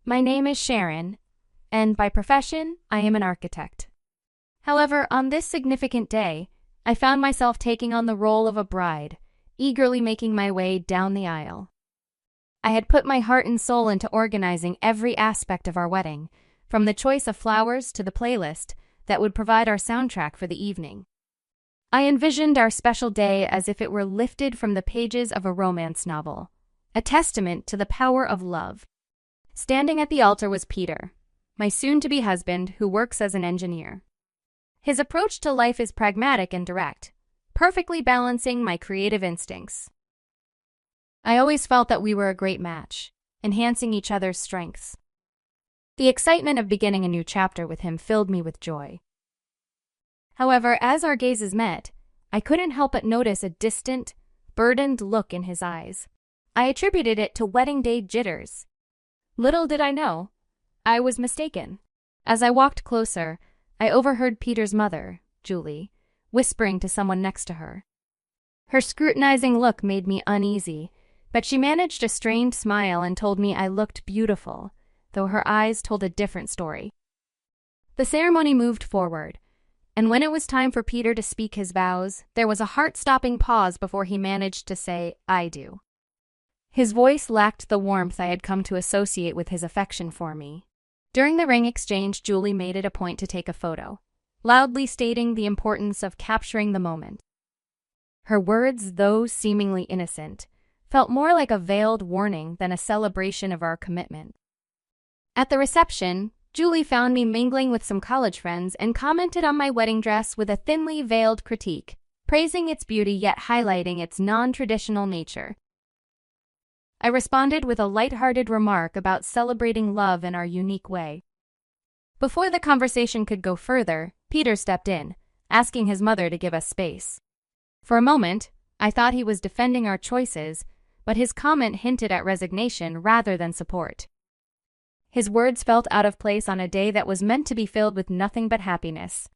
My name is Sharon, and by profession, I am an architect. However, on this significant day, I found myself taking on the role of a bride, eagerly making my way down the aisle. I had put my heart and soul into organizing every aspect of our wedding, from the choice of flowers to the playlist that would provide our soundtrack for the evening. I envisioned our special day as if it were lifted from the pages of a romance novel, a testament to the power of love. Standing at the altar was Peter, my soon-to-be husband who works as an engineer. His approach to life is pragmatic and direct, perfectly balancing my creative instincts. I always felt that we were a great match, enhancing each other's strengths. The excitement of beginning a new chapter with him filled me with joy. However, as our gazes met, I couldn't help but notice a distant, burdened look in his eyes. I attributed it to wedding day jitters. Little did I know, I was mistaken. As I walked closer, I overheard Peter's mother, Julie, whispering to someone next to her. Her scrutinizing look made me uneasy, but she managed a strained smile and told me I looked beautiful, though her eyes told a different story. The ceremony moved forward, and when it was time for Peter to speak his vows, there was a heart-stopping pause before he managed to say, "I do." His voice lacked the warmth I had come to associate with his affection for me. During the ring exchange, Julie made it a point to take a photo, loudly stating the importance of capturing the moment. Her words, though seemingly innocent, felt more like a veiled warning than a celebration of our commitment. At the reception, Julie found me mingling with some college friends and commented on my wedding dress with a thinly veiled critique, praising its beauty yet highlighting its non-traditional nature. I responded with a light-hearted remark about celebrating love in our unique way. Before the conversation could go further, Peter stepped in, asking his mother to give us space. For a moment, I thought he was defending our choices, but his comment hinted at resignation rather than support. His words felt out of place on a day that was meant to be filled with nothing but happiness.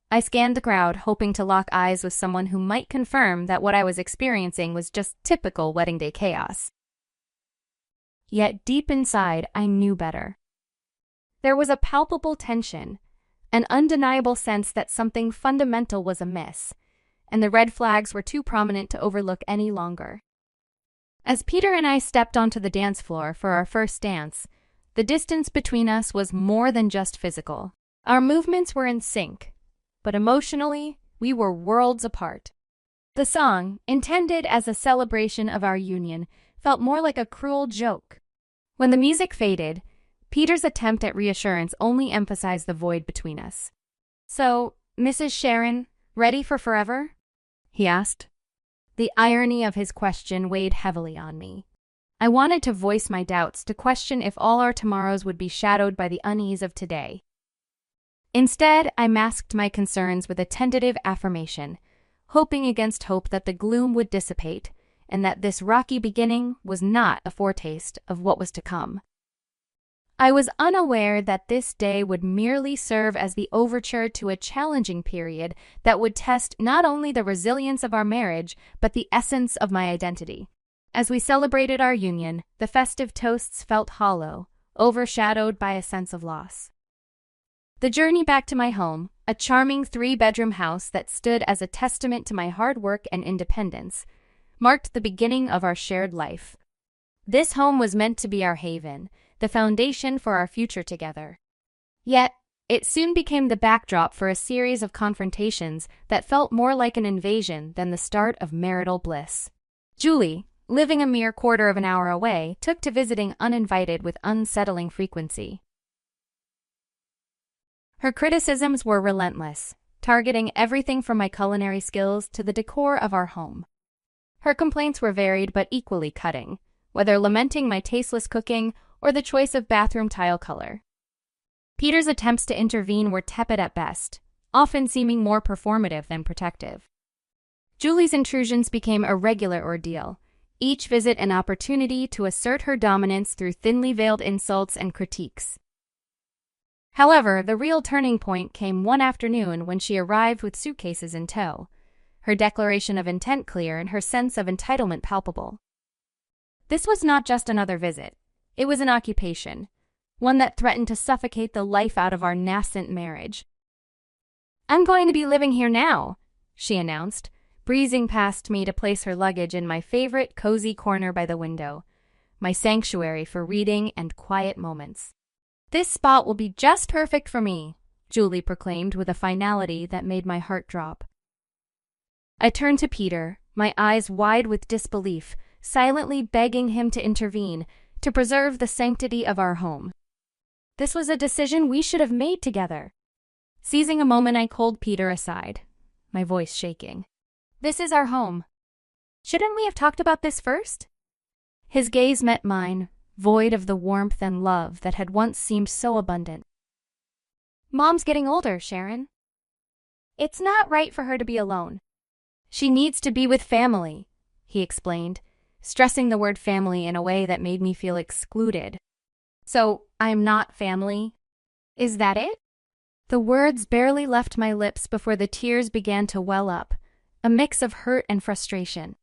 I scanned the crowd, hoping to lock eyes with someone who might confirm that what I was experiencing was just typical wedding day chaos. Yet deep inside, I knew better. There was a palpable tension, an undeniable sense that something fundamental was amiss, and the red flags were too prominent to overlook any longer. As Peter and I stepped onto the dance floor for our first dance, the distance between us was more than just physical. Our movements were in sync, but emotionally, we were worlds apart. The song, intended as a celebration of our union, felt more like a cruel joke. When the music faded, Peter's attempt at reassurance only emphasized the void between us. "So, Mrs. Sharon, ready for forever?" he asked. The irony of his question weighed heavily on me. I wanted to voice my doubts, to question if all our tomorrows would be shadowed by the unease of today. Instead, I masked my concerns with a tentative affirmation, hoping against hope that the gloom would dissipate, and that this rocky beginning was not a foretaste of what was to come. I was unaware that this day would merely serve as the overture to a challenging period that would test not only the resilience of our marriage, but the essence of my identity. As we celebrated our union, the festive toasts felt hollow, overshadowed by a sense of loss. The journey back to my home, a charming 3-bedroom house that stood as a testament to my hard work and independence, marked the beginning of our shared life. This home was meant to be our haven, the foundation for our future together. Yet, it soon became the backdrop for a series of confrontations that felt more like an invasion than the start of marital bliss. Julie, living a mere quarter of an hour away, took to visiting uninvited with unsettling frequency. Her criticisms were relentless, targeting everything from my culinary skills to the decor of our home. Her complaints were varied but equally cutting, whether lamenting my tasteless cooking or the choice of bathroom tile color. Peter's attempts to intervene were tepid at best, often seeming more performative than protective. Julie's intrusions became a regular ordeal, each visit an opportunity to assert her dominance through thinly veiled insults and critiques. However, the real turning point came one afternoon when she arrived with suitcases in tow, her declaration of intent clear and her sense of entitlement palpable. This was not just another visit. It was an occupation, one that threatened to suffocate the life out of our nascent marriage. "I'm going to be living here now," she announced, breezing past me to place her luggage in my favorite cozy corner by the window, my sanctuary for reading and quiet moments. "This spot will be just perfect for me," Julie proclaimed with a finality that made my heart drop. I turned to Peter, my eyes wide with disbelief, silently begging him to intervene, to preserve the sanctity of our home. This was a decision we should have made together. Seizing a moment, I called Peter aside, my voice shaking. "This is our home. Shouldn't we have talked about this first?" His gaze met mine, void of the warmth and love that had once seemed so abundant. "Mom's getting older, Sharon. It's not right for her to be alone. She needs to be with family," he explained, stressing the word family in a way that made me feel excluded. "So, I'm not family? Is that it?" The words barely left my lips before the tears began to well up, a mix of hurt and frustration.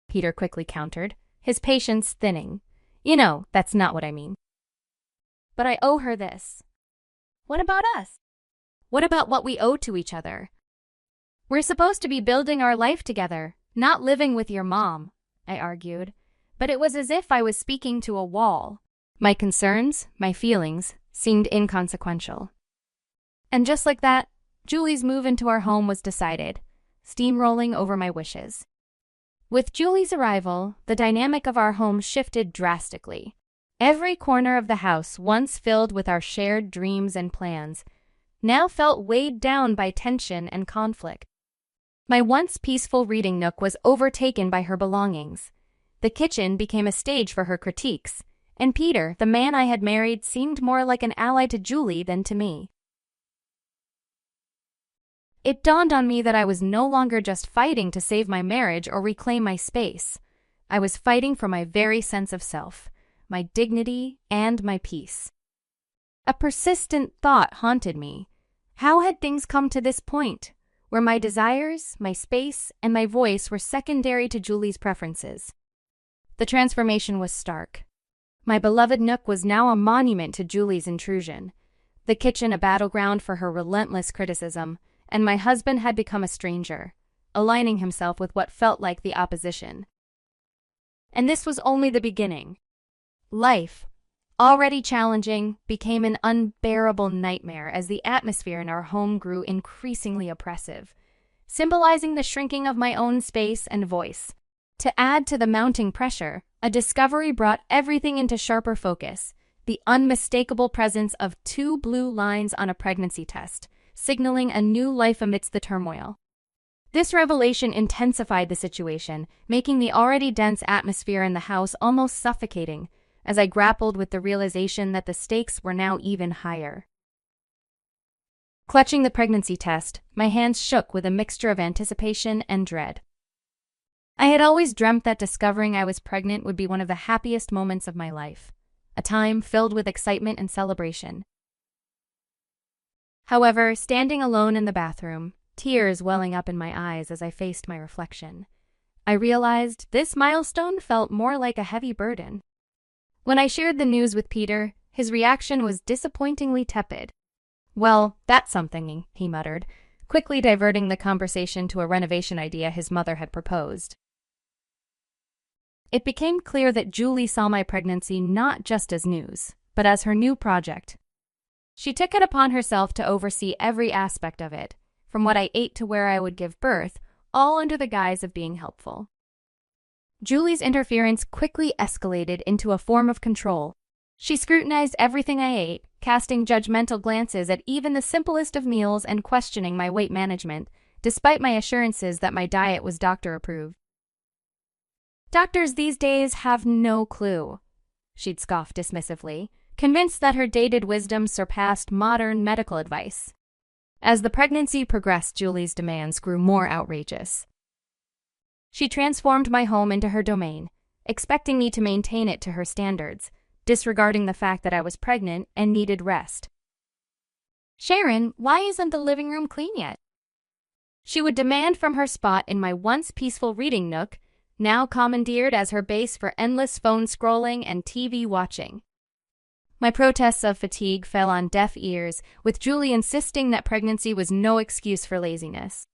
Peter quickly countered, his patience thinning. "You know, that's not what I mean." "But I owe her this." "What about us? What about what we owe to each other? We're supposed to be building our life together, not living with your mom," I argued, but it was as if I was speaking to a wall. My concerns, my feelings, seemed inconsequential. And just like that, Julie's move into our home was decided, steamrolling over my wishes. With Julie's arrival, the dynamic of our home shifted drastically. Every corner of the house, once filled with our shared dreams and plans, now felt weighed down by tension and conflict. My once peaceful reading nook was overtaken by her belongings. The kitchen became a stage for her critiques, and Peter, the man I had married, seemed more like an ally to Julie than to me. It dawned on me that I was no longer just fighting to save my marriage or reclaim my space. I was fighting for my very sense of self, my dignity, and my peace. A persistent thought haunted me. How had things come to this point, where my desires, my space, and my voice were secondary to Julie's preferences? The transformation was stark. My beloved nook was now a monument to Julie's intrusion, the kitchen a battleground for her relentless criticism, and my husband had become a stranger, aligning himself with what felt like the opposition. And this was only the beginning. Life, already challenging, became an unbearable nightmare as the atmosphere in our home grew increasingly oppressive, symbolizing the shrinking of my own space and voice. To add to the mounting pressure, a discovery brought everything into sharper focus: the unmistakable presence of 2 blue lines on a pregnancy test, signaling a new life amidst the turmoil. This revelation intensified the situation, making the already dense atmosphere in the house almost suffocating, as I grappled with the realization that the stakes were now even higher. Clutching the pregnancy test, my hands shook with a mixture of anticipation and dread. I had always dreamt that discovering I was pregnant would be one of the happiest moments of my life, a time filled with excitement and celebration. However, standing alone in the bathroom, tears welling up in my eyes as I faced my reflection, I realized this milestone felt more like a heavy burden. When I shared the news with Peter, his reaction was disappointingly tepid. "Well, that's something," he muttered, quickly diverting the conversation to a renovation idea his mother had proposed. It became clear that Julie saw my pregnancy not just as news, but as her new project. She took it upon herself to oversee every aspect of it, from what I ate to where I would give birth, all under the guise of being helpful. Julie's interference quickly escalated into a form of control. She scrutinized everything I ate, casting judgmental glances at even the simplest of meals and questioning my weight management, despite my assurances that my diet was doctor-approved. "Doctors these days have no clue," she'd scoff dismissively, convinced that her dated wisdom surpassed modern medical advice. As the pregnancy progressed, Julie's demands grew more outrageous. She transformed my home into her domain, expecting me to maintain it to her standards, disregarding the fact that I was pregnant and needed rest. "Sharon, why isn't the living room clean yet?" she would demand from her spot in my once peaceful reading nook, now commandeered as her base for endless phone scrolling and TV watching. My protests of fatigue fell on deaf ears, with Julie insisting that pregnancy was no excuse for laziness.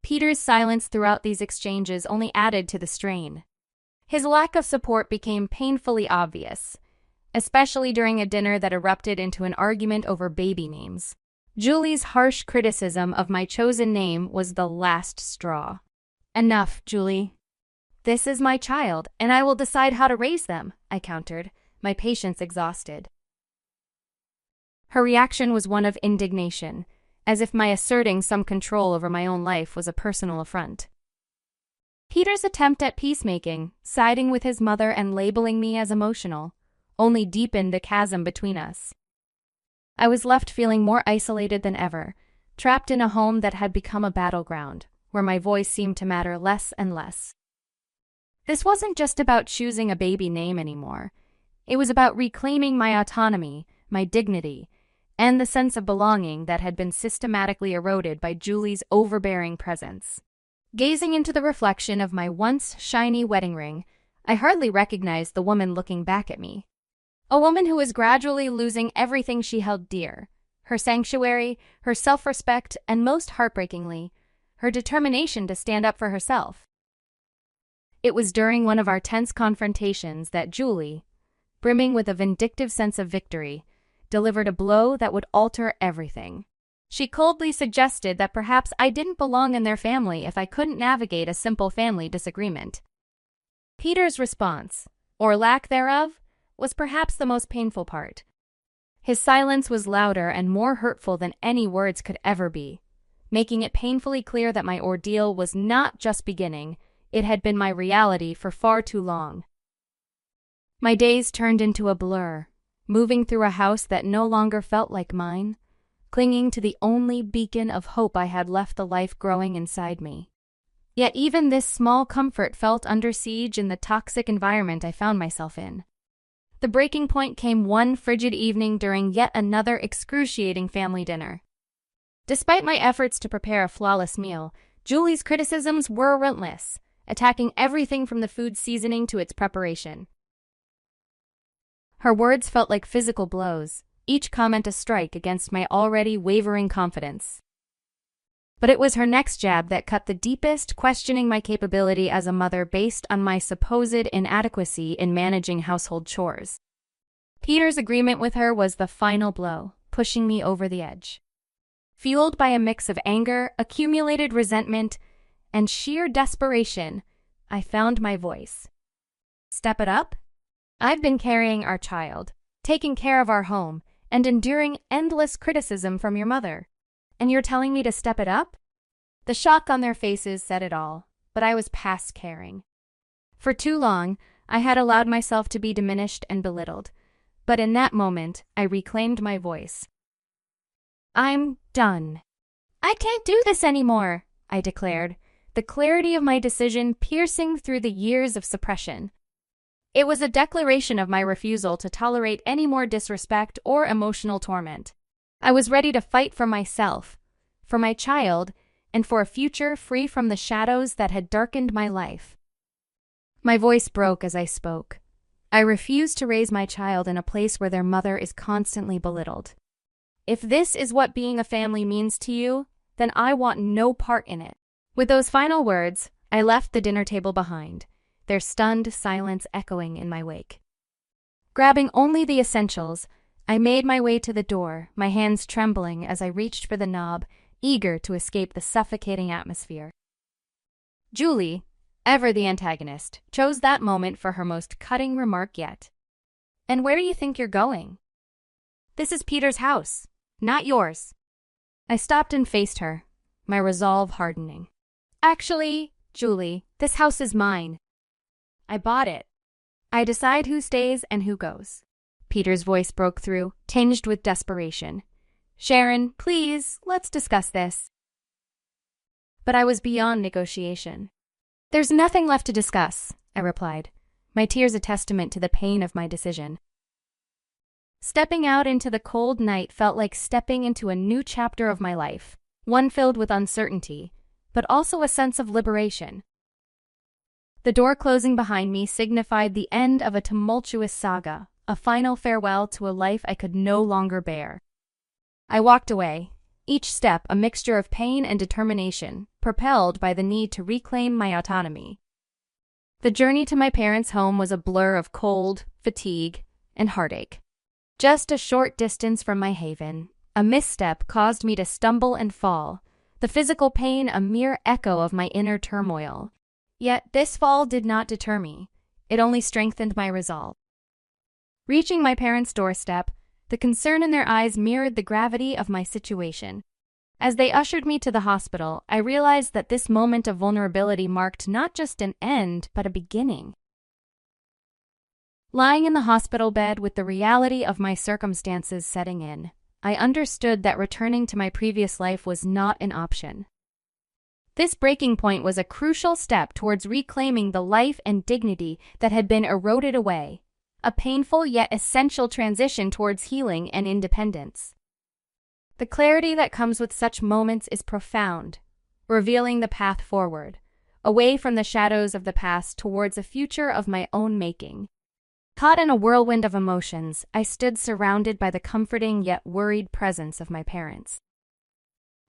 Peter's silence throughout these exchanges only added to the strain. His lack of support became painfully obvious, especially during a dinner that erupted into an argument over baby names. Julie's harsh criticism of my chosen name was the last straw. "Enough, Julie. This is my child, and I will decide how to raise them," I countered, my patience exhausted. Her reaction was one of indignation, as if my asserting some control over my own life was a personal affront. Peter's attempt at peacemaking, siding with his mother and labeling me as emotional, only deepened the chasm between us. I was left feeling more isolated than ever, trapped in a home that had become a battleground, where my voice seemed to matter less and less. This wasn't just about choosing a baby name anymore. It was about reclaiming my autonomy, my dignity, and the sense of belonging that had been systematically eroded by Julie's overbearing presence. Gazing into the reflection of my once shiny wedding ring, I hardly recognized the woman looking back at me. A woman who was gradually losing everything she held dear: her sanctuary, her self-respect, and most heartbreakingly, her determination to stand up for herself. It was during one of our tense confrontations that Julie, brimming with a vindictive sense of victory, delivered a blow that would alter everything. She coldly suggested that perhaps I didn't belong in their family if I couldn't navigate a simple family disagreement. Peter's response, or lack thereof, was perhaps the most painful part. His silence was louder and more hurtful than any words could ever be, making it painfully clear that my ordeal was not just beginning, it had been my reality for far too long. My days turned into a blur, moving through a house that no longer felt like mine, clinging to the only beacon of hope I had left the life growing inside me. Yet even this small comfort felt under siege in the toxic environment I found myself in. The breaking point came one frigid evening during yet another excruciating family dinner. Despite my efforts to prepare a flawless meal, Julie's criticisms were relentless, attacking everything from the food's seasoning to its preparation. Her words felt like physical blows, each comment a strike against my already wavering confidence. But it was her next jab that cut the deepest, questioning my capability as a mother based on my supposed inadequacy in managing household chores. Peter's agreement with her was the final blow, pushing me over the edge. Fueled by a mix of anger, accumulated resentment, and sheer desperation, I found my voice. "Step it up? I've been carrying our child, taking care of our home, and enduring endless criticism from your mother. And you're telling me to step it up?" The shock on their faces said it all, but I was past caring. For too long, I had allowed myself to be diminished and belittled, but in that moment, I reclaimed my voice. "I'm done. I can't do this anymore," I declared, the clarity of my decision piercing through the years of suppression. It was a declaration of my refusal to tolerate any more disrespect or emotional torment. I was ready to fight for myself, for my child, and for a future free from the shadows that had darkened my life. My voice broke as I spoke. I refuse to raise my child in a place where their mother is constantly belittled. If this is what being a family means to you, then I want no part in it. With those final words, I left the dinner table behind, their stunned silence echoing in my wake. Grabbing only the essentials, I made my way to the door, my hands trembling as I reached for the knob, eager to escape the suffocating atmosphere. Julie, ever the antagonist, chose that moment for her most cutting remark yet. "And where do you think you're going? This is Peter's house, not yours." I stopped and faced her, my resolve hardening. "Actually, Julie, this house is mine. I bought it. I decide who stays and who goes." Peter's voice broke through, tinged with desperation. "Sharon, please, let's discuss this." But I was beyond negotiation. "There's nothing left to discuss," I replied, my tears a testament to the pain of my decision. Stepping out into the cold night felt like stepping into a new chapter of my life, one filled with uncertainty, but also a sense of liberation. The door closing behind me signified the end of a tumultuous saga, a final farewell to a life I could no longer bear. I walked away, each step a mixture of pain and determination, propelled by the need to reclaim my autonomy. The journey to my parents' home was a blur of cold, fatigue, and heartache. Just a short distance from my haven, a misstep caused me to stumble and fall, the physical pain a mere echo of my inner turmoil. Yet this fall did not deter me. It only strengthened my resolve. Reaching my parents' doorstep, the concern in their eyes mirrored the gravity of my situation. As they ushered me to the hospital, I realized that this moment of vulnerability marked not just an end, but a beginning. Lying in the hospital bed with the reality of my circumstances setting in, I understood that returning to my previous life was not an option. This breaking point was a crucial step towards reclaiming the life and dignity that had been eroded away, a painful yet essential transition towards healing and independence. The clarity that comes with such moments is profound, revealing the path forward, away from the shadows of the past towards a future of my own making. Caught in a whirlwind of emotions, I stood surrounded by the comforting yet worried presence of my parents.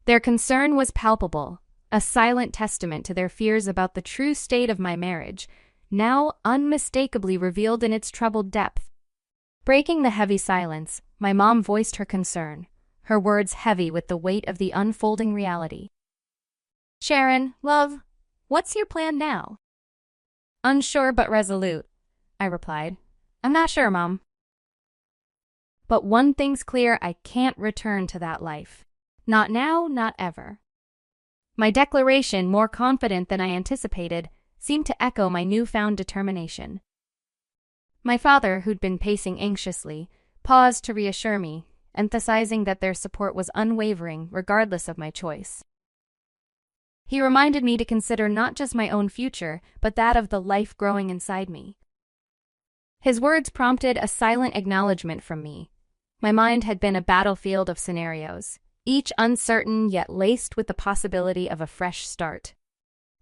Their concern was palpable, a silent testament to their fears about the true state of my marriage, now unmistakably revealed in its troubled depth. Breaking the heavy silence, my mom voiced her concern, her words heavy with the weight of the unfolding reality. "Sharon, love, what's your plan now?" "Unsure but resolute," I replied. "I'm not sure, Mom. But one thing's clear, I can't return to that life. Not now, not ever." My declaration, more confident than I anticipated, seemed to echo my newfound determination. My father, who'd been pacing anxiously, paused to reassure me, emphasizing that their support was unwavering regardless of my choice. He reminded me to consider not just my own future, but that of the life growing inside me. His words prompted a silent acknowledgement from me. My mind had been a battlefield of scenarios, each uncertain yet laced with the possibility of a fresh start.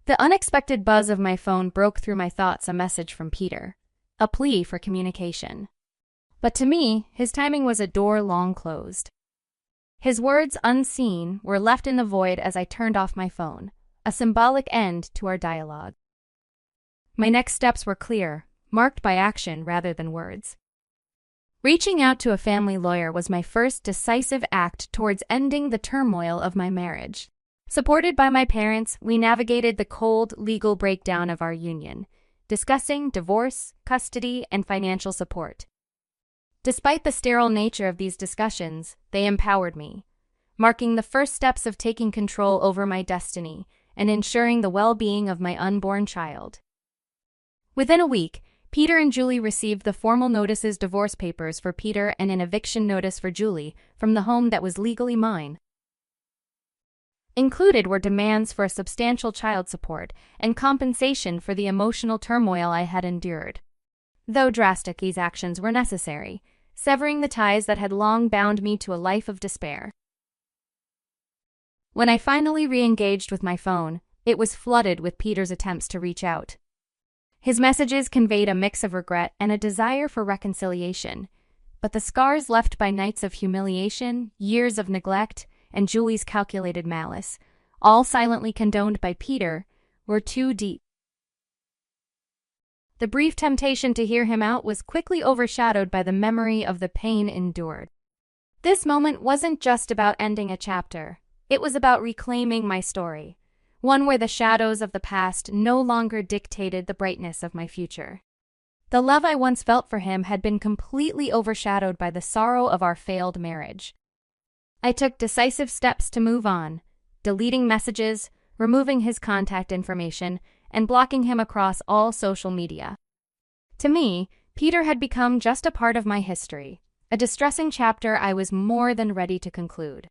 The unexpected buzz of my phone broke through my thoughts, a message from Peter, a plea for communication. But to me, his timing was a door long closed. His words, unseen, were left in the void as I turned off my phone, a symbolic end to our dialogue. My next steps were clear, marked by action rather than words. Reaching out to a family lawyer was my first decisive act towards ending the turmoil of my marriage. Supported by my parents, we navigated the cold legal breakdown of our union, discussing divorce, custody, and financial support. Despite the sterile nature of these discussions, they empowered me, marking the first steps of taking control over my destiny and ensuring the well-being of my unborn child. Within a week, Peter and Julie received the formal notices, divorce papers for Peter and an eviction notice for Julie from the home that was legally mine. Included were demands for a substantial child support and compensation for the emotional turmoil I had endured. Though drastic, these actions were necessary, severing the ties that had long bound me to a life of despair. When I finally re-engaged with my phone, it was flooded with Peter's attempts to reach out. His messages conveyed a mix of regret and a desire for reconciliation, but the scars left by nights of humiliation, years of neglect, and Julie's calculated malice, all silently condoned by Peter, were too deep. The brief temptation to hear him out was quickly overshadowed by the memory of the pain endured. This moment wasn't just about ending a chapter. It was about reclaiming my story, one where the shadows of the past no longer dictated the brightness of my future. The love I once felt for him had been completely overshadowed by the sorrow of our failed marriage. I took decisive steps to move on, deleting messages, removing his contact information, and blocking him across all social media. To me, Peter had become just a part of my history, a distressing chapter I was more than ready to conclude.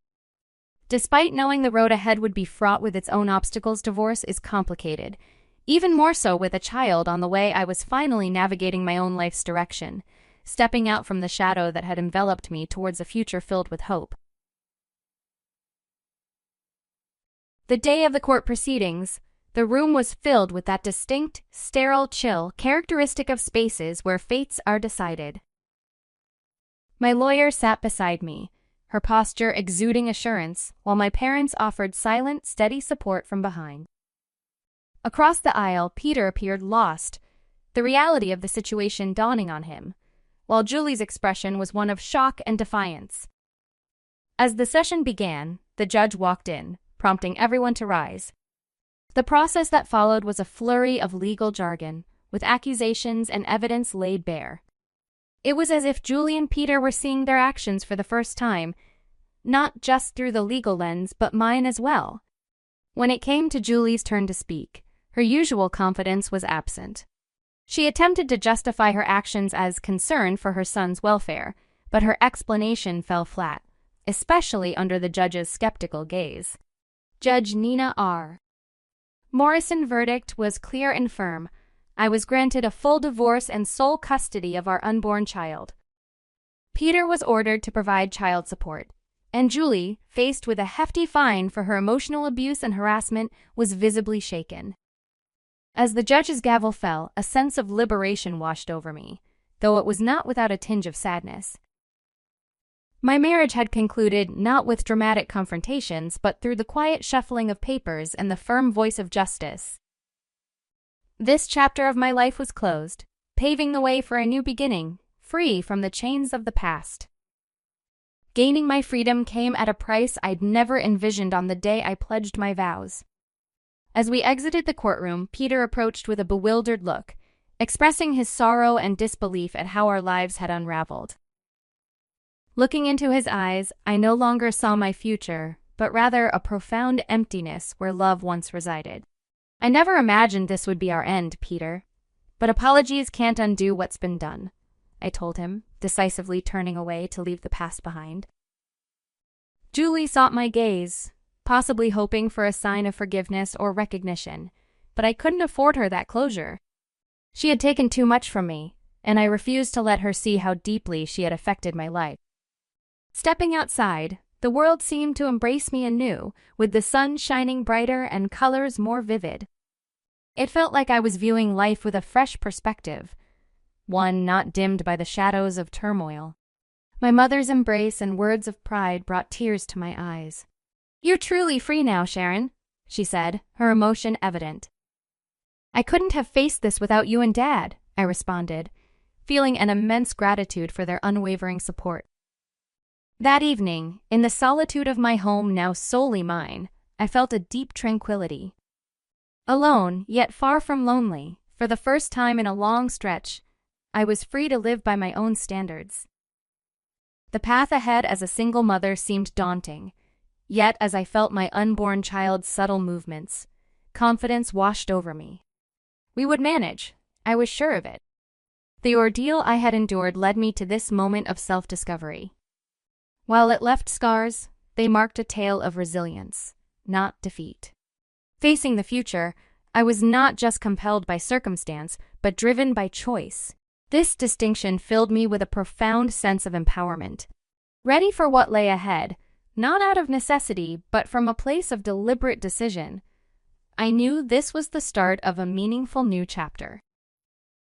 Despite knowing the road ahead would be fraught with its own obstacles, divorce is complicated. Even more so with a child on the way, I was finally navigating my own life's direction, stepping out from the shadow that had enveloped me towards a future filled with hope. The day of the court proceedings, the room was filled with that distinct, sterile chill characteristic of spaces where fates are decided. My lawyer sat beside me, her posture exuding assurance, while my parents offered silent, steady support from behind. Across the aisle, Peter appeared lost, the reality of the situation dawning on him, while Julie's expression was one of shock and defiance. As the session began, the judge walked in, prompting everyone to rise. The process that followed was a flurry of legal jargon, with accusations and evidence laid bare. It was as if Julie and Peter were seeing their actions for the first time, not just through the legal lens, but mine as well. When it came to Julie's turn to speak, her usual confidence was absent. She attempted to justify her actions as concern for her son's welfare, but her explanation fell flat, especially under the judge's skeptical gaze. Judge Nina R. Morrison verdict was clear and firm. I was granted a full divorce and sole custody of our unborn child. Peter was ordered to provide child support, and Julie, faced with a hefty fine for her emotional abuse and harassment, was visibly shaken. As the judge's gavel fell, a sense of liberation washed over me, though it was not without a tinge of sadness. My marriage had concluded not with dramatic confrontations, but through the quiet shuffling of papers and the firm voice of justice. This chapter of my life was closed, paving the way for a new beginning, free from the chains of the past. Gaining my freedom came at a price I'd never envisioned on the day I pledged my vows. As we exited the courtroom, Peter approached with a bewildered look, expressing his sorrow and disbelief at how our lives had unraveled. Looking into his eyes, I no longer saw my future, but rather a profound emptiness where love once resided. I never imagined this would be our end, Peter. But apologies can't undo what's been done, I told him, decisively turning away to leave the past behind. Julie sought my gaze, possibly hoping for a sign of forgiveness or recognition, but I couldn't afford her that closure. She had taken too much from me, and I refused to let her see how deeply she had affected my life. Stepping outside, the world seemed to embrace me anew, with the sun shining brighter and colors more vivid. It felt like I was viewing life with a fresh perspective, one not dimmed by the shadows of turmoil. My mother's embrace and words of pride brought tears to my eyes. "You're truly free now, Sharon," she said, her emotion evident. "I couldn't have faced this without you and Dad," I responded, feeling an immense gratitude for their unwavering support. That evening, in the solitude of my home now solely mine, I felt a deep tranquility. Alone, yet far from lonely, for the first time in a long stretch, I was free to live by my own standards. The path ahead as a single mother seemed daunting, yet as I felt my unborn child's subtle movements, confidence washed over me. We would manage, I was sure of it. The ordeal I had endured led me to this moment of self-discovery. While it left scars, they marked a tale of resilience, not defeat. Facing the future, I was not just compelled by circumstance, but driven by choice. This distinction filled me with a profound sense of empowerment. Ready for what lay ahead, not out of necessity, but from a place of deliberate decision, I knew this was the start of a meaningful new chapter.